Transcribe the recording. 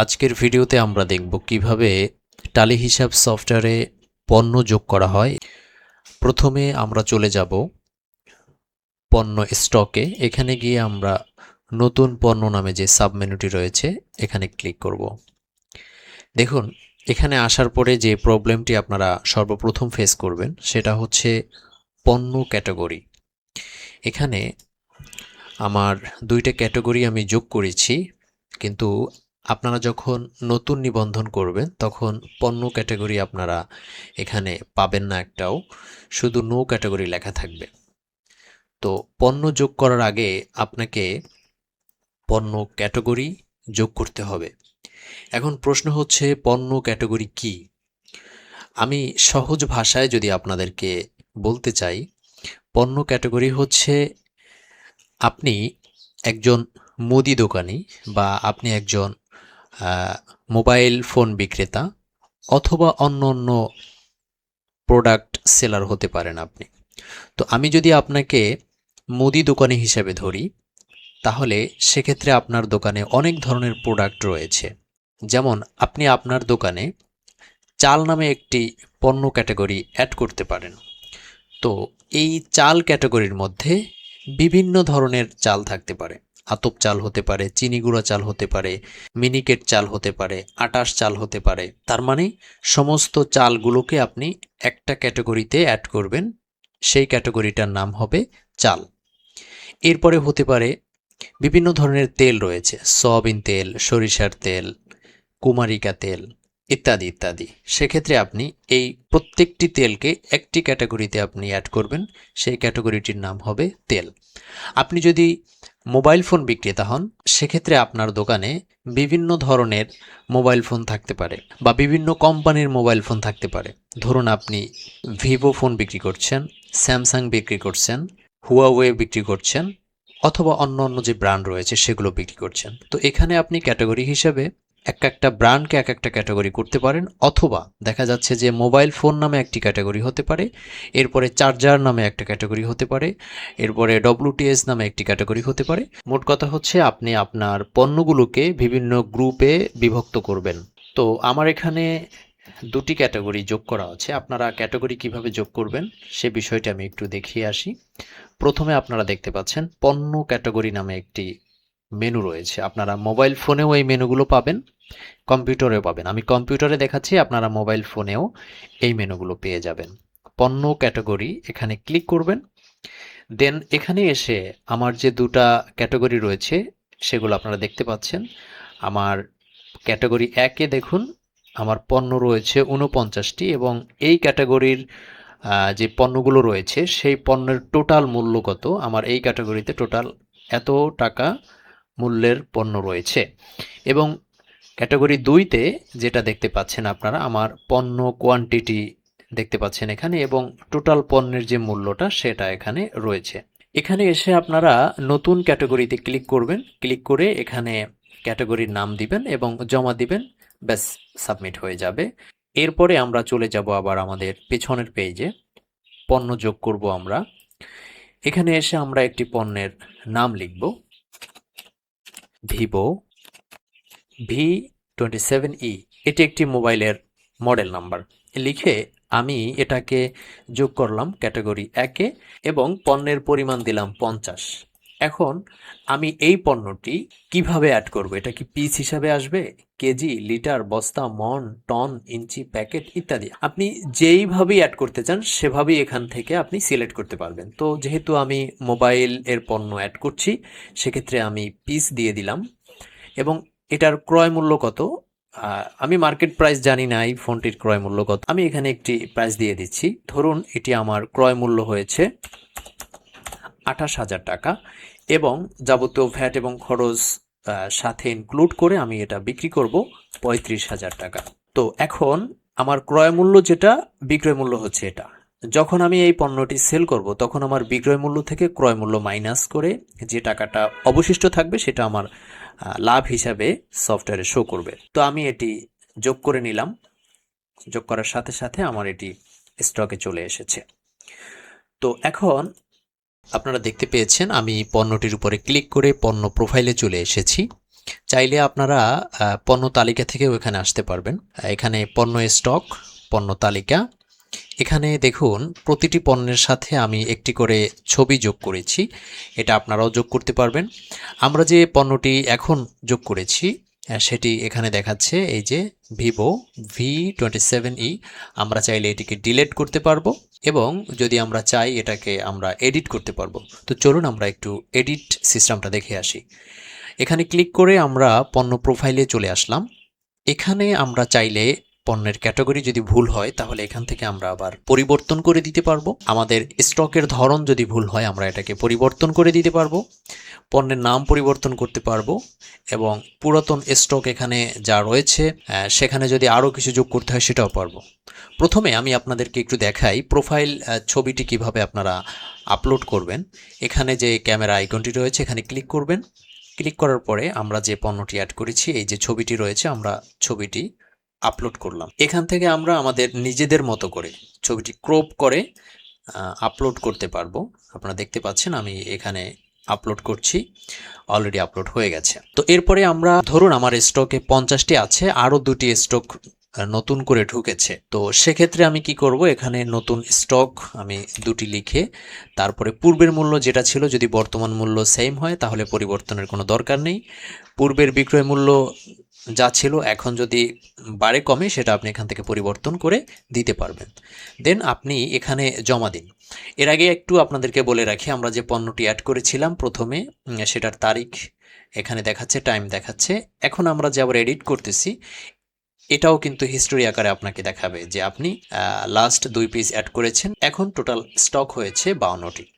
আজকের ভিডিওতে আমরা দেখব কিভাবে টালি হিসাব সফটওয়্যারে পণ্য যোগ করা হয়। প্রথমে আমরা চলে যাব পণ্য স্টকে। এখানে গিয়ে আমরা নতুন পণ্য নামে যে সাবমেনুটি রয়েছে এখানে ক্লিক করব। দেখুন, এখানে আসার পরে যে প্রবলেমটি আপনারা সর্বপ্রথম ফেস করবেন সেটা হচ্ছে পণ্য ক্যাটাগরি। এখানে আমার দুইটা ক্যাটাগরি আমি যোগ করেছি, কিন্তু আপনারা যখন নতুন নিবন্ধন করবেন তখন পণ্য ক্যাটাগরি আপনারা এখানে পাবেন না একটাও, শুধু নো ক্যাটাগরি লেখা থাকবে। তো পণ্য যোগ করার আগে আপনাকে পণ্য ক্যাটাগরি যোগ করতে হবে। এখন প্রশ্ন হচ্ছে পণ্য ক্যাটাগরি কি? আমি সহজ ভাষায় যদি আপনাদেরকে বলতে চাই, পণ্য ক্যাটাগরি হচ্ছে আপনি একজন মুদি দোকানি বা আপনি একজন মোবাইল ফোন বিক্রেতা অথবা অন্য অন্য প্রোডাক্ট সেলার হতে পারেন আপনি। তো আমি যদি আপনাকে মুদি দোকানি হিসেবে ধরি, তাহলে সেক্ষেত্রে আপনার দোকানে অনেক ধরনের প্রোডাক্ট রয়েছে। যেমন আপনি আপনার দোকানে চাল নামে একটি পণ্য ক্যাটাগরি অ্যাড করতে পারেন। তো এই চাল ক্যাটাগরির মধ্যে বিভিন্ন ধরনের চাল থাকতে পারে। আতপ চাল হতে পারে, চিনি গুঁড়া চাল হতে পারে, মিনিকেট চাল হতে পারে, আটাশ চাল হতে পারে। তার মানে সমস্ত চালগুলোকে আপনি একটা ক্যাটাগরিতে অ্যাড করবেন, সেই ক্যাটাগরিটার নাম হবে চাল। এরপরে হতে পারে বিভিন্ন ধরনের তেল রয়েছে, সয়াবিন তেল, সরিষার তেল, কুমারিকা তেল ইত্যাদি ইত্যাদি। সেক্ষেত্রে আপনি এই প্রত্যেকটি তেলকে একটি ক্যাটাগরিতে আপনি অ্যাড করবেন, সেই ক্যাটাগরিটির নাম হবে তেল। আপনি যদি মোবাইল ফোন বিক্রেতা হন, সেক্ষেত্রে আপনার দোকানে বিভিন্ন ধরনের মোবাইল ফোন থাকতে পারে বা বিভিন্ন কোম্পানির মোবাইল ফোন থাকতে পারে। ধরুন আপনি ভিভো ফোন বিক্রি করছেন, স্যামসাং বিক্রি করছেন, হুয়াওয়ে বিক্রি করছেন, অথবা অন্য অন্য যে ব্র্যান্ড রয়েছে সেগুলো বিক্রি করছেন। তো এখানে আপনি ক্যাটাগরি হিসেবে এক একটা ব্র্যান্ডকে এক একটা ক্যাটাগরি করতে পারেন, অথবা দেখা যাচ্ছে যে মোবাইল ফোন নামে একটি ক্যাটাগরি হতে পারে, এরপরে চার্জার নামে একটা ক্যাটাগরি হতে পারে, এরপরে ডব্লিউটিএস নামে একটি ক্যাটাগরি হতে পারে। মোট কথা হচ্ছে আপনি আপনার পণ্যগুলোকে বিভিন্ন গ্রুপে বিভক্ত করবেন। তো আমার এখানে দুটি ক্যাটাগরি যোগ করা আছে। আপনারা ক্যাটাগরি কিভাবে যোগ করবেন সে বিষয়টি আমি একটু দেখিয়ে আসি। প্রথমে আপনারা দেখতে পাচ্ছেন পণ্য ক্যাটাগরি নামে একটি মেনু রয়েছে। আপনারা মোবাইল ফোনেও এই মেনুগুলো পাবেন, কম্পিউটারেও পাবেন। আমি কম্পিউটারে দেখাচ্ছি, আপনারা মোবাইল ফোনেও এই মেনুগুলো পেয়ে যাবেন। পণ্য ক্যাটাগরি এখানে ক্লিক করবেন। দেন এখানে এসে আমার যে দুটা ক্যাটাগরি রয়েছে সেগুলো আপনারা দেখতে পাচ্ছেন। আমার ক্যাটাগরি 1-এ দেখুন আমার পণ্য রয়েছে 49টি, এবং এই ক্যাটাগরির যে পণ্যগুলো রয়েছে সেই পণ্যের টোটাল মূল্য কত, আমার এই ক্যাটাগরিতে টোটাল এত টাকা মূল্যের পণ্য রয়েছে। এবং ক্যাটাগরি 2-তে যেটা দেখতে পাচ্ছেন আপনারা, আমার পণ্য কোয়ান্টিটি দেখতে পাচ্ছেন এখানে, এবং টোটাল পণ্যের যে মূল্যটা সেটা এখানে রয়েছে। এখানে এসে আপনারা নতুন ক্যাটাগরিতে ক্লিক করবেন, ক্লিক করে এখানে ক্যাটাগরির নাম দিবেন এবং জমা দিবেন, ব্যাস সাবমিট হয়ে যাবে। এরপরে আমরা চলে যাব আবার আমাদের পেছনের পেজে, পণ্য যোগ করব আমরা। এখানে এসে আমরা একটি পণ্যের নাম লিখব, ভিভো V27E। এটি একটি মোবাইলের মডেল নাম্বার। লিখে আমি এটাকে যোগ করলাম ক্যাটাগরি 1-এ এবং পণ্যের পরিমাণ দিলাম 50। এখন আমি এই পণ্যটি কিভাবে অ্যাড করব? এটা কি পিস হিসাবে আসবে, কেজি, লিটার, বস্তা, মন, টন, ইঞ্চি, প্যাকেট ইত্যাদি? আপনি যেইভাবেই অ্যাড করতে চান সেভাবেই এখান থেকে আপনি সিলেক্ট করতে পারবেন। তো যেহেতু আমি মোবাইল এর পণ্য অ্যাড করছি, সেক্ষেত্রে আমি পিস দিয়ে দিলাম। এবং এটার ক্রয় মূল্য কত, আমি মার্কেট প্রাইস জানি না এই ফোনটির ক্রয় মূল্য কত, আমি এখানে একটি প্রাইস দিয়ে দিচ্ছি। ধরুন এটি আমার ক্রয় মূল্য হয়েছে 28,000 টাকা, এবং যাবতীয় ভ্যাট এবং খরচ সাথে ইনক্লুড করে আমি এটা বিক্রি করব 35,000 টাকা। তো এখন আমার ক্রয় মূল্য যেটা, বিক্রয় মূল্য হচ্ছে এটা। যখন আমি এই পণ্যটি সেল করব তখন আমার বিক্রয় মূল্য থেকে ক্রয় মূল্য মাইনাস করে যে টাকাটা অবশিষ্ট থাকবে সেটা আমার লাভ হিসাবে সফটওয়্যারে শো করবে। তো আমি এটি যোগ করে নিলাম। যোগ করার সাথে সাথে আমার এটি স্টকে চলে এসেছে। তো এখন আপনারা দেখতে পেয়েছেন আমি পণ্যটির উপরে ক্লিক করে পণ্য প্রোফাইলে চলে এসেছি। চাইলে আপনারা পণ্য তালিকা থেকেও এখানে আসতে পারবেন। এখানে পণ্য স্টক, পণ্য তালিকা, এখানে দেখুন প্রতিটি পণ্যের সাথে আমি একটি করে ছবি যোগ করেছি। এটা আপনারাও যোগ করতে পারবেন। আমরা যে পণ্যটি এখন যোগ করেছি সেটি এখানে দেখাচ্ছে, এই যে ভিভো V27e। আমরা চাইলে এটিকে ডিলিট করতে পারবো এবং যদি আমরা চাই এটাকে আমরা এডিট করতে পারবো। তো চলুন আমরা একটু এডিট সিস্টেমটা দেখে আসি। এখানে ক্লিক করে আমরা পণ্য প্রোফাইলে চলে আসলাম। এখানে আমরা চাইলে পণ্যের ক্যাটাগরি যদি ভুল হয় তাহলে এখান থেকে আমরা আবার পরিবর্তন করে দিতে পারবো। আমাদের স্টকের ধরন যদি ভুল হয় আমরা এটাকে পরিবর্তন করে দিতে পারবো। পণ্যের নাম পরিবর্তন করতে পারবো এবং পুরাতন স্টক এখানে যা রয়েছে সেখানে যদি আরও কিছু যোগ করতে হয় সেটাও পারবো। প্রথমে আমি আপনাদেরকে একটু দেখাই প্রোফাইল ছবিটি কিভাবে আপনারা আপলোড করবেন। এখানে যে ক্যামেরা আইকনটি রয়েছে এখানে ক্লিক করবেন। ক্লিক করার পরে আমরা যে পণ্যটি অ্যাড করেছি এই যে ছবিটি রয়েছে আমরা ছবিটি আপলোড করলাম। এখান থেকে আমরা আমাদের নিজেদের মতো করে ছবিটি ক্রপ করে আপলোড করতে পারবো। আপনারা দেখতে পাচ্ছেন আমি এখানে আপলোড করছি, অলরেডি আপলোড হয়ে গেছে। তো এরপরে আমরা ধরুন আমার স্টকে 50টি আছে, আরও 2টি স্টক নতুন করে ঢুকেছে। তো সেক্ষেত্রে আমি কি করব, এখানে নতুন স্টক আমি 2টি লিখে তারপরে পূর্বের মূল্য যেটা ছিল যদি বর্তমান মূল্য সেম হয় তাহলে পরিবর্তনের কোনো দরকার নেই। পূর্বের বিক্রয় মূল্য যা ছিল এখন যদি বাড়ে কমে সেটা আপনি এখান থেকে পরিবর্তন করে দিতে পারবেন। দেন আপনি এখানে জমা দিন। এর আগে একটু আপনাদেরকে বলে রাখি, আমরা যে পণ্যটি অ্যাড করেছিলাম প্রথমে সেটার তারিখ এখানে দেখাচ্ছে, টাইম দেখাচ্ছে। এখন আমরা যে আবার এডিট করতেছি এটাও কিন্তু হিস্টোরি আকারে আপনাকে দেখাবে যে আপনি লাস্ট 2 পিস অ্যাড করেছেন। এখন টোটাল স্টক হয়েছে 52টি।